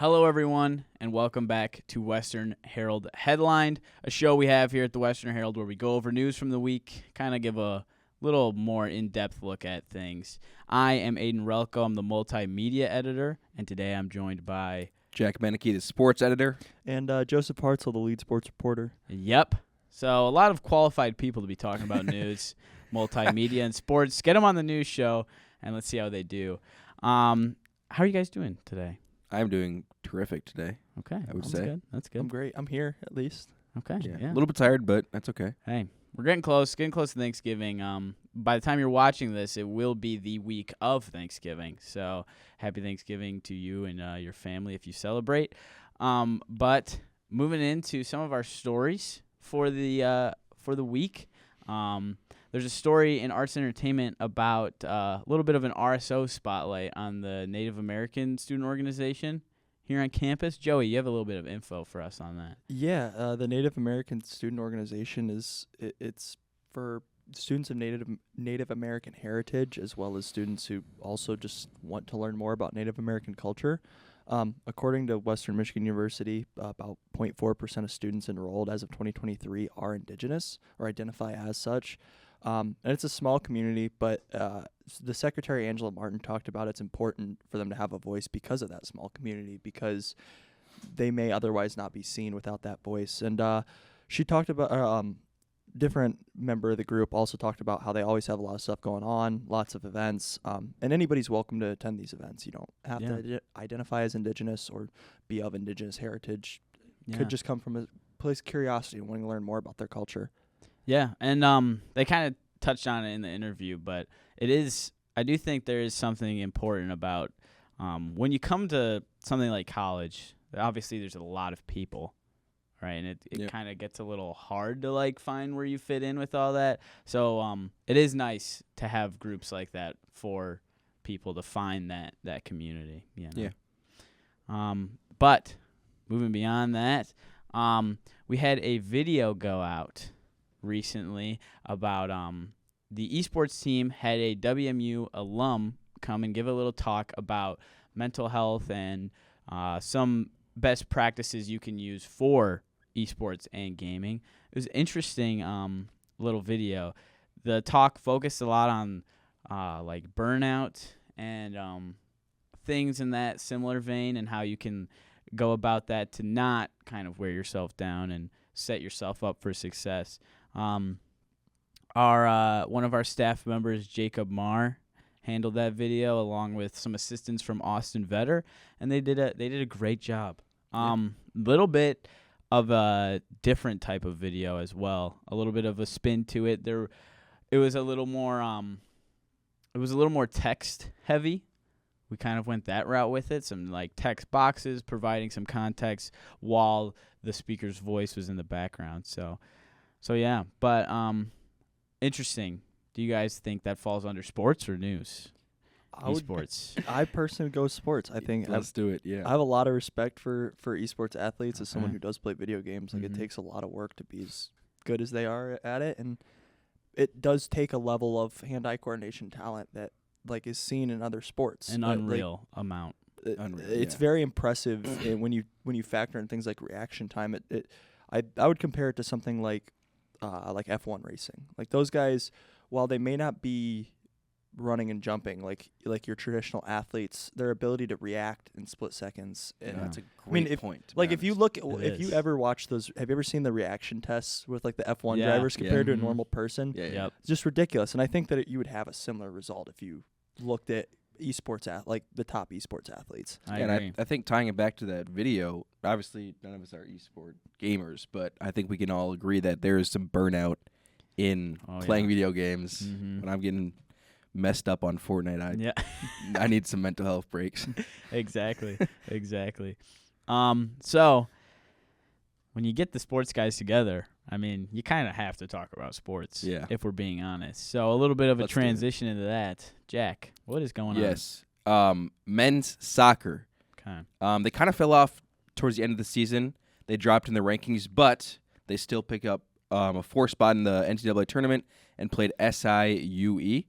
Hello, everyone, and welcome back to Western Herald Headlined, a show we have here at the Western Herald where we go over news from the week, kind of give a little more in-depth look at things. I am Aidan Ralko. I'm the multimedia editor, and today I'm joined by Jack Mennicke, the sports editor. And Joseph Hartzell, the lead sports reporter. Yep. So a lot of qualified people to be talking about news, multimedia, and sports. Get them on the news show, and let's see how they do. How are you guys doing today? I'm doing terrific today. Okay. I would That's say. good. That's good. I'm great. I'm here, at least. Okay. Yeah. A little bit tired, but that's okay. Hey, we're getting close to Thanksgiving. By the time you're watching this, it will be the week of Thanksgiving. So happy Thanksgiving to you and your family if you celebrate. But moving into some of our stories for the week. There's a story in Arts and Entertainment about a little bit of an RSO spotlight on the Native American student organization here on campus. Joey, you have a little bit of info for us on that. Yeah, the Native American Student Organization it's for students of Native American heritage, as well as students who also just want to learn more about Native American culture. According to Western Michigan University, about 0.4% of students enrolled as of 2023 are Indigenous or identify as such. And it's a small community, but the Secretary, Angela Martin, talked about it's important for them to have a voice because of that small community, because they may otherwise not be seen without that voice. And she talked about, different member of the group also talked about how they always have a lot of stuff going on, lots of events, and anybody's welcome to attend these events. You don't have to identify as Indigenous or be of Indigenous heritage. Could just come from a place of curiosity and wanting to learn more about their culture. Yeah, and they kind of touched on it in the interview, but I do think there is something important about when you come to something like college. Obviously, there's a lot of people, right? And it kind of gets a little hard to find where you fit in with all that. So it is nice to have groups like that for people to find that community. You know? Yeah. But moving beyond that, we had a video go out recently about the esports team had a WMU alum come and give a little talk about mental health and some best practices you can use for esports and gaming. It was an interesting little video. The talk focused a lot on burnout and things in that similar vein, and how you can go about that to not kind of wear yourself down and set yourself up for success. One of our staff members, Jacob Marr, handled that video along with some assistants from Austin Vetter, and they did a great job. Little bit of a different type of video as well, a little bit of a spin to it. It was a little more text heavy. We kind of went that route with it, some text boxes providing some context while the speaker's voice was in the background. So yeah, but interesting. Do you guys think that falls under sports or news? Esports. I personally go sports. I think Let's do it. Yeah. I have a lot of respect for esports athletes as someone who does play video games. It Mhm. takes a lot of work to be as good as they are at it, and it does take a level of hand-eye coordination talent that is seen in other sports. An unreal amount. It's very impressive when you factor in things like reaction time. I would compare it to something like F1 racing. Those guys, while they may not be running and jumping like your traditional athletes, their ability to react in split seconds. And that's a great point. If you ever watch those, have you ever seen the reaction tests with the F1 drivers compared to a normal person? Yeah. Yep. It's just ridiculous. And I think that you would have a similar result if you looked at esports the top esports athletes. I agree. I think tying it back to that video, obviously none of us are esport gamers, but I think we can all agree that there is some burnout in playing video games. Mm-hmm. When I'm getting messed up on Fortnite, I need some mental health breaks. Exactly. So when you get the sports guys together, I mean, you kind of have to talk about sports, if we're being honest. So a little bit of a transition into that. Jack, what is going on? Yes. Men's soccer. Okay. They kind of fell off towards the end of the season. They dropped in the rankings, but they still pick up a 4 spot in the NCAA tournament and played SIUE.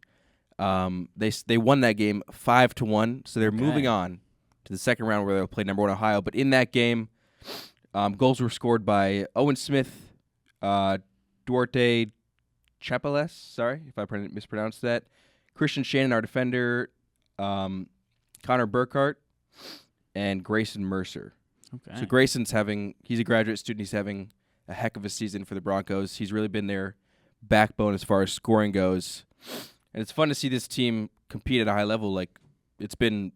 They won that game 5-1, so they're moving on to the second round where they'll play number 1 Ohio. But in that game, goals were scored by Owen Smith, Duarte Chapeles, sorry if I mispronounced that, Christian Shannon, our defender, Connor Burkhart, and Grayson Mercer. Okay. So Grayson's he's a graduate student. He's having a heck of a season for the Broncos. He's really been their backbone as far as scoring goes. And it's fun to see this team compete at a high level. Like, it's been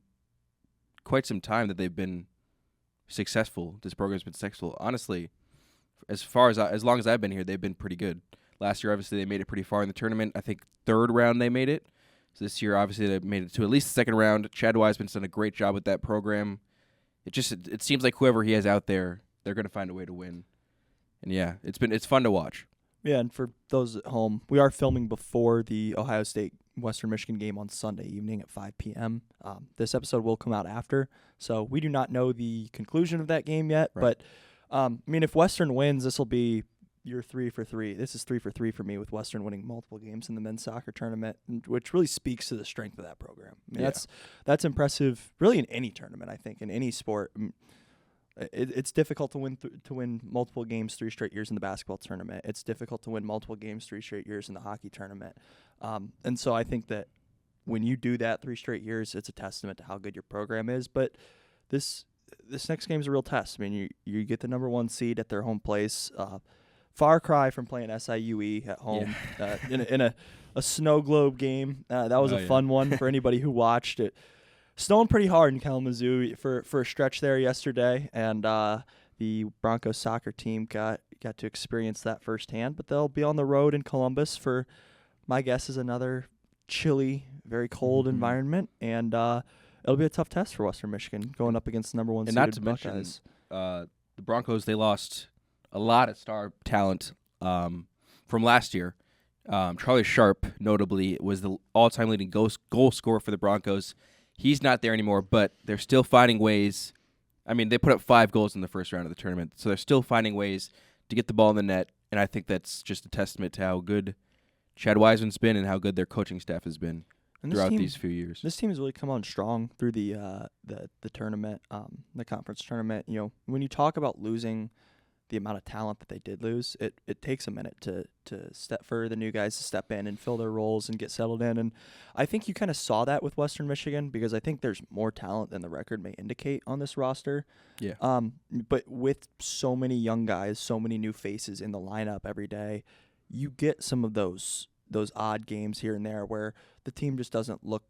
quite some time that they've been successful. This program's been successful. Honestly, as long as I've been here, they've been pretty good. Last year, obviously, they made it pretty far in the tournament. I think third round they made it. So this year, obviously, they made it to at least the second round. Chad Wiseman's done a great job with that program. It seems like whoever he has out there, they're going to find a way to win. And yeah, it's fun to watch. Yeah, and for those at home, we are filming before the Ohio State-Western Michigan game on Sunday evening at 5 p.m. This episode will come out after, so we do not know the conclusion of that game yet. Right. But, if Western wins, this will be your 3 for 3. This is 3 for 3 for me with Western winning multiple games in the men's soccer tournament, which really speaks to the strength of that program. That's impressive really in any tournament, I think, in any sport. It's difficult to win multiple games 3 straight years in the basketball tournament. It's difficult to win multiple games 3 straight years in the hockey tournament. And so I think that when you do that 3 straight years, it's a testament to how good your program is. But this next game is a real test. You get the number 1 seed at their home place. Far cry from playing SIUE at home in a snow globe game. That was a fun one for anybody who watched it. Snowing pretty hard in Kalamazoo for a stretch there yesterday, and the Broncos soccer team got to experience that firsthand. But they'll be on the road in Columbus for, my guess is, another chilly, very cold environment, and it'll be a tough test for Western Michigan going up against the number 1 and seeded not to Buckeyes. mention, the Broncos, they lost a lot of star talent from last year. Charlie Sharp, notably, was the all-time leading goal scorer for the Broncos. He's not there anymore, but they're still finding ways. They put up 5 goals in the first round of the tournament, so they're still finding ways to get the ball in the net, and I think that's just a testament to how good Chad Wiseman's been and how good their coaching staff has been throughout these few years. This team has really come on strong through the tournament, the conference tournament. When you talk about losing the amount of talent that they did lose, it takes a minute to for the new guys to step in and fill their roles and get settled in. And I think you kind of saw that with Western Michigan, because I think there's more talent than the record may indicate on this roster. Yeah. But with so many young guys, so many new faces in the lineup every day, you get some of those odd games here and there where the team just doesn't look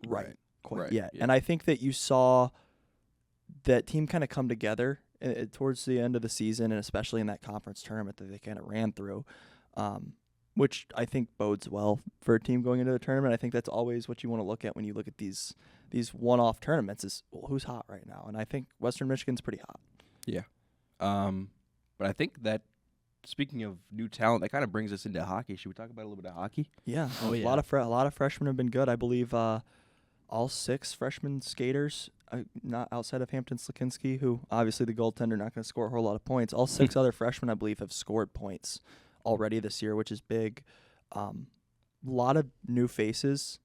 right quite yet. Yeah. And I think that you saw that team kind of come together towards the end of the season, and especially in that conference tournament that they kind of ran through, which I think bodes well for a team going into the tournament. I think that's always what you want to look at when you look at these one-off tournaments is, well, who's hot right now? And I think Western Michigan's pretty hot. Yeah. But I think that, speaking of new talent, that kind of brings us into hockey. Should we talk about a little bit of hockey? Yeah. A lot of freshmen have been good. I believe all 6 freshman skaters, not outside of Hampton Slakinski, who obviously the goaltender, not going to score a whole lot of points. All 6 other freshmen, I believe, have scored points already this year, which is big. A lot of new faces.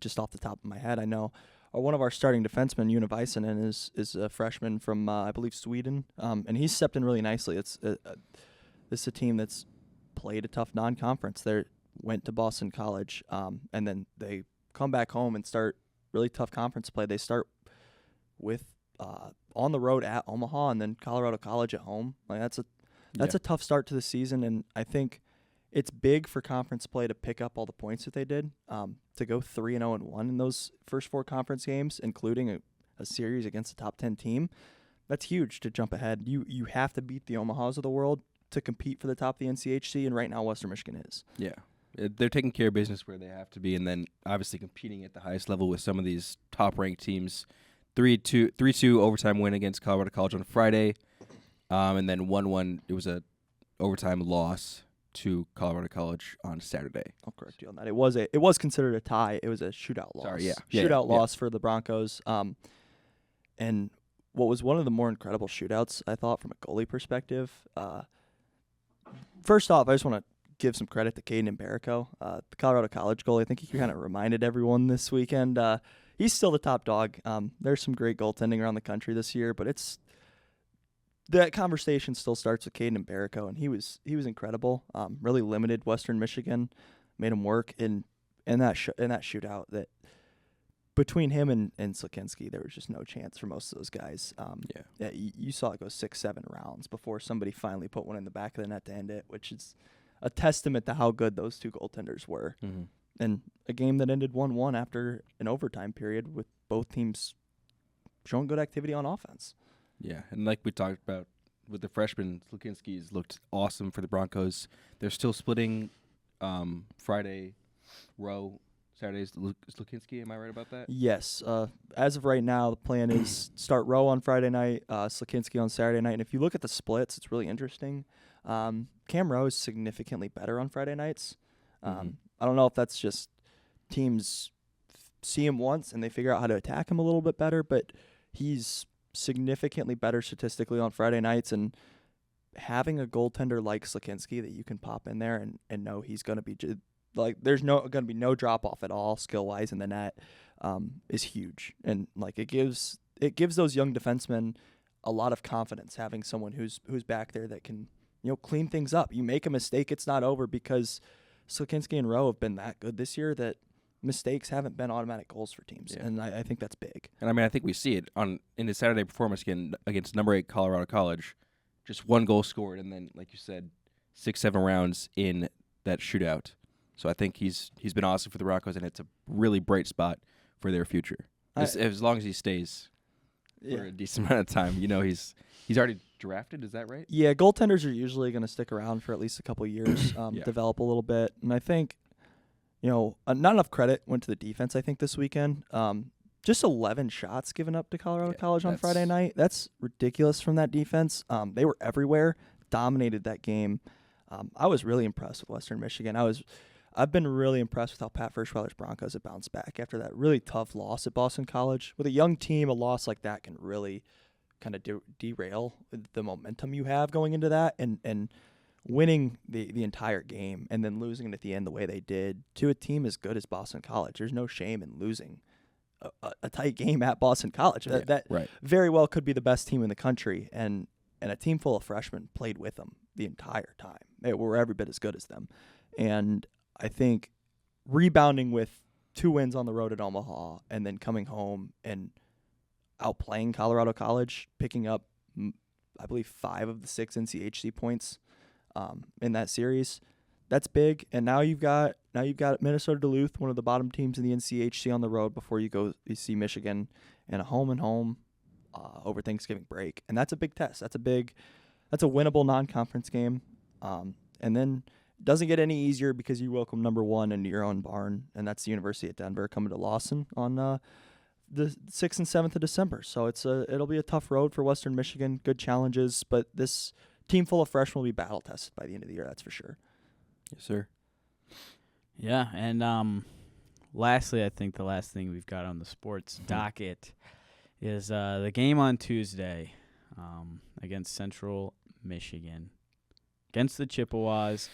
Just off the top of my head, I know one of our starting defensemen, Una Väisänen, is a freshman from, I believe, Sweden, and he's stepped in really nicely. This is a team that's played a tough non-conference. They went to Boston College, and then they come back home and start really tough conference play. They start with on the road at Omaha, and then Colorado College at home. Like that's a tough start to the season, and I think it's big for conference play to pick up all the points that they did. To go 3-0-1 in those first 4 conference games, including a series against a top 10 team, that's huge to jump ahead. You have to beat the Omahas of the world to compete for the top of the NCHC, and right now Western Michigan is. Yeah. They're taking care of business where they have to be, and then obviously competing at the highest level with some of these top-ranked teams. 3-2 overtime win against Colorado College on Friday, and then 1-1. It was a overtime loss to Colorado College on Saturday. I'll correct you on that. It was considered a tie. It was a shootout loss. Sorry, Shootout loss for the Broncos. And what was one of the more incredible shootouts, I thought, from a goalie perspective. First off, I just want to give some credit to Caden Mbarico, the Colorado College goalie. I think he kind of reminded everyone this weekend. he's still the top dog. There's some great goaltending around the country this year, but that conversation still starts with Caden and Barrico, and he was incredible. Really limited Western Michigan, made him work in that shootout. That between him and Slikinski, there was just no chance for most of those guys. You saw it go 6-7 rounds before somebody finally put one in the back of the net to end it, which is a testament to how good those two goaltenders were. Mm-hmm. And a game that ended 1-1 after an overtime period with both teams showing good activity on offense. Yeah, and like we talked about with the freshman, Slikinski's looked awesome for the Broncos. They're still splitting Friday row. Saturday's Slikinski, am I right about that? Yes. As of right now, the plan is start Rowe on Friday night, Slikinski on Saturday night. And if you look at the splits, it's really interesting. Cam Rowe is significantly better on Friday nights. I don't know if that's just teams see him once and they figure out how to attack him a little bit better, but he's significantly better statistically on Friday nights. And having a goaltender like Slikinski that you can pop in there and know he's going to be like there's going to be no drop off at all skill wise in the net is huge, and like it gives those young defensemen a lot of confidence having someone who's back there that can clean things up. You make a mistake, it's not over, because Slikinski and Rowe have been that good this year that mistakes haven't been automatic goals for teams, and I think that's big. And I think we see it in the Saturday performance against number 8 Colorado College, just one goal scored, and then like you said, 6-7 rounds in that shootout. So I think he's been awesome for the Broncos, and it's a really bright spot for their future. As long as he stays for a decent amount of time. He's already drafted, is that right? Yeah, goaltenders are usually going to stick around for at least a couple of years, develop a little bit. And I think, not enough credit went to the defense, I think, this weekend. Just 11 shots given up to Colorado College on Friday night. That's ridiculous from that defense. They were everywhere, dominated that game. I was really impressed with Western Michigan. I've been really impressed with how Pat Ferschweiler's Broncos have bounced back after that really tough loss at Boston College. With a young team, a loss like that can really kind of derail the momentum you have going into that, and winning the entire game and then losing it at the end the way they did to a team as good as Boston College. There's no shame in losing a tight game at Boston College. That very well could be the best team in the country, and a team full of freshmen played with them the entire time. They were every bit as good as them. And I think rebounding with 2 wins on the road at Omaha and then coming home and outplaying Colorado College, picking up, I believe, 5 of the 6 NCHC points in that series, that's big. And now you've got Minnesota Duluth, one of the bottom teams in the NCHC, on the road before you see Michigan, and a home over Thanksgiving break, and that's a big test. That's a winnable non-conference game, and then. Doesn't get any easier because you welcome number 1 into your own barn, and that's the University of Denver coming to Lawson on the 6th and 7th of December. So it'll be a tough road for Western Michigan. Good challenges, but this team full of freshmen will be battle tested by the end of the year. That's for sure. Yes, sir. Yeah, and lastly, I think the last thing we've got on the sports docket is the game on Tuesday against Central Michigan, against the Chippewas.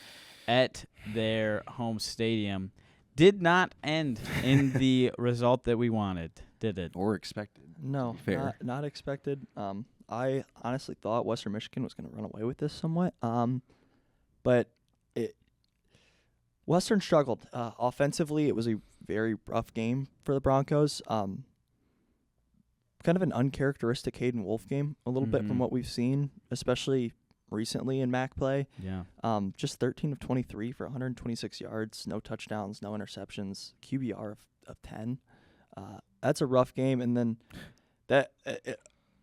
At their home stadium, did not end in the result that we wanted, did it? Or expected. No, not expected. I honestly thought Western Michigan was going to run away with this somewhat, but Western struggled. Offensively, it was a very rough game for the Broncos. Kind of an uncharacteristic Hayden Wolf game, a little bit from what we've seen, especially recently in MAC play. Just 13 of 23 for 126 yards, no touchdowns, no interceptions, QBR of 10. That's a rough game. And then I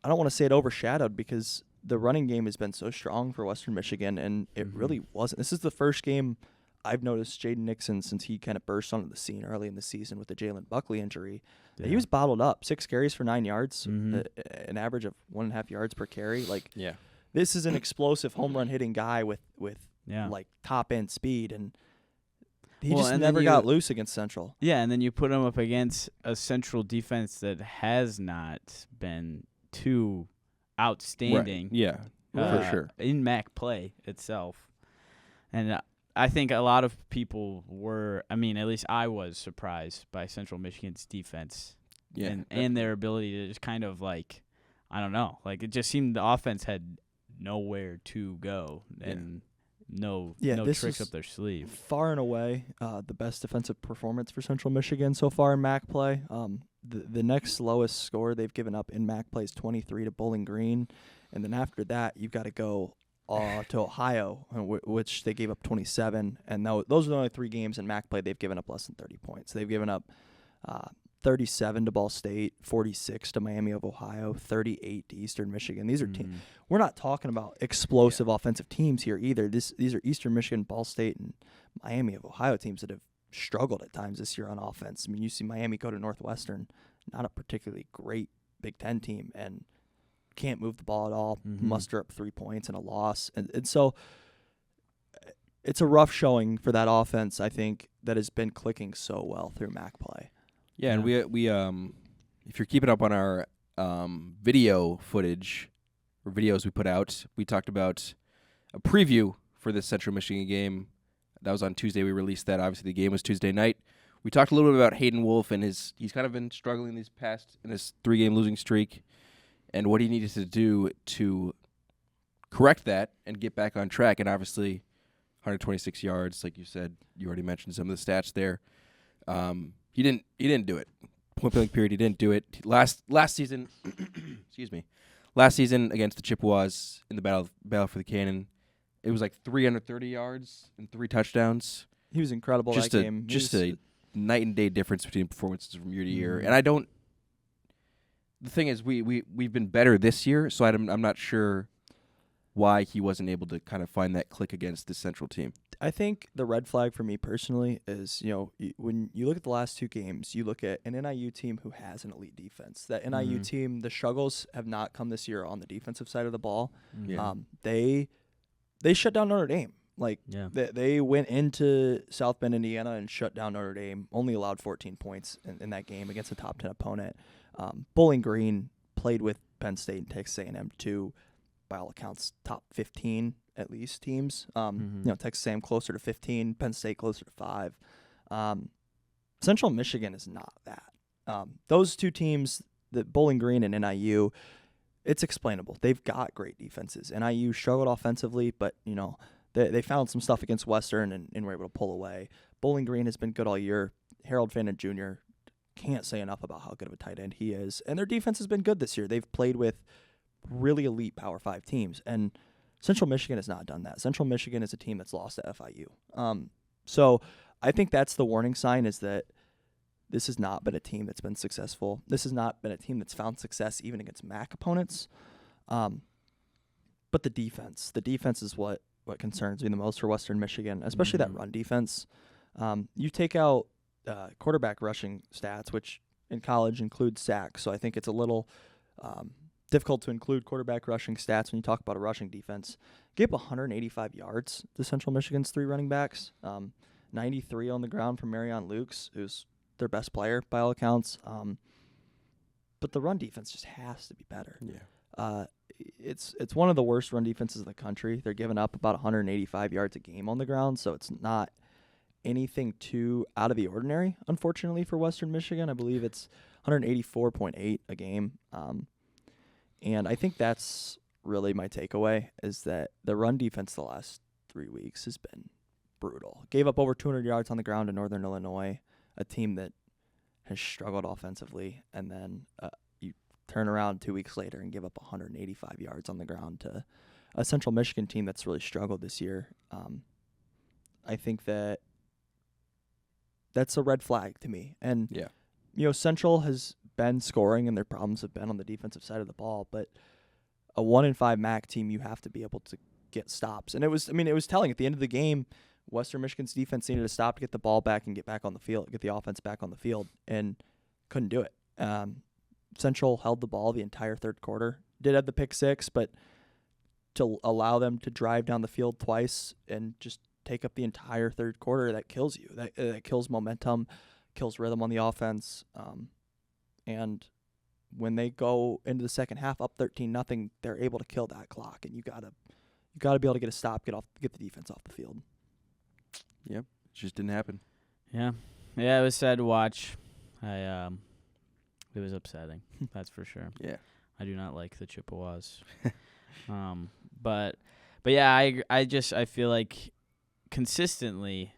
don't want to say it overshadowed, because the running game has been so strong for Western Michigan, and it really wasn't. This is the first game I've noticed Jaden Nixon since he kind of burst onto the scene early in the season with the Jalen Buckley injury. Yeah. He was bottled up, 6 carries for 9 yards, an average of 1.5 yards per carry. This is an explosive home run hitting guy with like top end speed, and he just never got loose against Central. Yeah, and then you put him up against a Central defense that has not been too outstanding. Right. Yeah, for sure. In MAC play itself. And I think a lot of people were, at least I was surprised by Central Michigan's defense Yeah, and their ability to just kind of like, I don't know, like it just seemed the offense had nowhere to go and no tricks up their sleeve. Far and away the best defensive performance for Central Michigan so far in MAC play. The next lowest score they've given up in MAC play is 23 to Bowling Green, and then after that you've got to go to Ohio, which they gave up 27, and those are the only 3 games in MAC play they've given up less than 30 points. They've given up 37 to Ball State, 46 to Miami of Ohio, 38 to Eastern Michigan. These are teams. We're not talking about explosive offensive teams here either. These are Eastern Michigan, Ball State, and Miami of Ohio teams that have struggled at times this year on offense. I mean, you see Miami go to Northwestern, not a particularly great Big Ten team, and can't move the ball at all, muster up 3 points and a loss. And so it's a rough showing for that offense, I think, that has been clicking so well through MAC play. Yeah, and we if you're keeping up on our video footage or videos we put out, we talked about a preview for the Central Michigan game. That was on Tuesday. We released that. Obviously, the game was Tuesday night. We talked a little bit about Hayden Wolf and he's kind of been struggling in this 3-game losing streak, and what he needed to do to correct that and get back on track. And obviously, 126 yards, like you said, you already mentioned some of the stats there. He didn't do it. Point blank period. He didn't do it. Last season, excuse me. Last season against the Chippewas in the battle for the Cannon, it was like 330 yards and 3 touchdowns. He was incredible that game. Just a night and day difference between performances from year to year. And the thing is, we've been better this year, so I'm not sure why he wasn't able to kind of find that click against the Central team. I think the red flag for me personally is, when you look at the last 2 games, you look at an NIU team who has an elite defense. That NIU team, the struggles have not come this year on the defensive side of the ball. Yeah. They shut down Notre Dame. They went into South Bend, Indiana, and shut down Notre Dame. Only allowed 14 points in that game against a top 10 opponent. Bowling Green played with Penn State and Texas A&M, two, by all accounts, top 15 at least teams. Texas A&M closer to 15, Penn State closer to 5. Central Michigan is not that. Those 2 teams, the Bowling Green and NIU, it's explainable. They've got great defenses. NIU struggled offensively, but they found some stuff against Western and were able to pull away. Bowling Green has been good all year. Herald Fannin Jr. can't say enough about how good of a tight end he is. And their defense has been good this year. They've played with really elite Power 5 teams. And Central Michigan has not done that. Central Michigan is a team that's lost to FIU. So I think that's the warning sign, is that this has not been a team that's been successful. This has not been a team that's found success even against MAC opponents. But the defense is what concerns me the most for Western Michigan, especially that run defense. You take out quarterback rushing stats, which in college includes sacks, so I think it's a little difficult to include quarterback rushing stats when you talk about a rushing defense. Gave up 185 yards to Central Michigan's 3 running backs, 93 on the ground from Marion Lukes, who's their best player by all accounts. But the run defense just has to be better. Yeah. It's one of the worst run defenses in the country. They're giving up about 185 yards a game on the ground, so it's not anything too out of the ordinary, unfortunately, for Western Michigan. I believe it's 184.8 a game. And I think that's really my takeaway, is that the run defense the last 3 weeks has been brutal. Gave up over 200 yards on the ground to Northern Illinois, a team that has struggled offensively, and then you turn around 2 weeks later and give up 185 yards on the ground to a Central Michigan team that's really struggled this year. I think that's a red flag to me. And Central has been scoring, and their problems have been on the defensive side of the ball, but a 1-5 MAC team, you have to be able to get stops. And it was telling at the end of the game. Western Michigan's defense needed to stop to get the ball back and get back on the field, get the offense back on the field, and couldn't do it. Central held the ball the entire third quarter. Did have the pick 6, but to allow them to drive down the field twice and just take up the entire third quarter, that kills you. That kills momentum, kills rhythm on the offense. And when they go into the second half up 13-0, they're able to kill that clock, and you gotta be able to get a stop, get the defense off the field. Yep, it just didn't happen. Yeah, it was sad to watch. I It was upsetting. That's for sure. Yeah. I do not like the Chippewas. But yeah, I feel like consistently,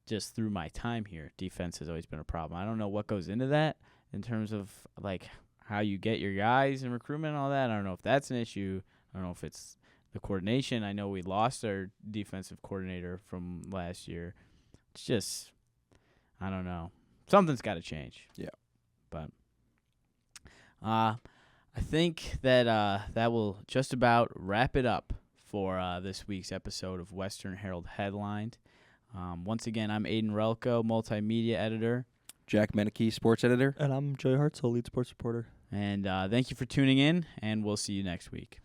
just through my time here, defense has always been a problem. I don't know what goes into that in terms of like how you get your guys and recruitment and all that. I don't know if that's an issue. I don't know if it's the coordination. I know we lost our defensive coordinator from last year. It's just, I don't know. Something's got to change. Yeah. But I think that that will just about wrap it up for this week's episode of Western Herald Headlined. Once again, I'm Aidan Ralko, multimedia editor. Jack Mennicke, sports editor. And I'm Joey Hartzell, lead sports reporter. And thank you for tuning in, and we'll see you next week.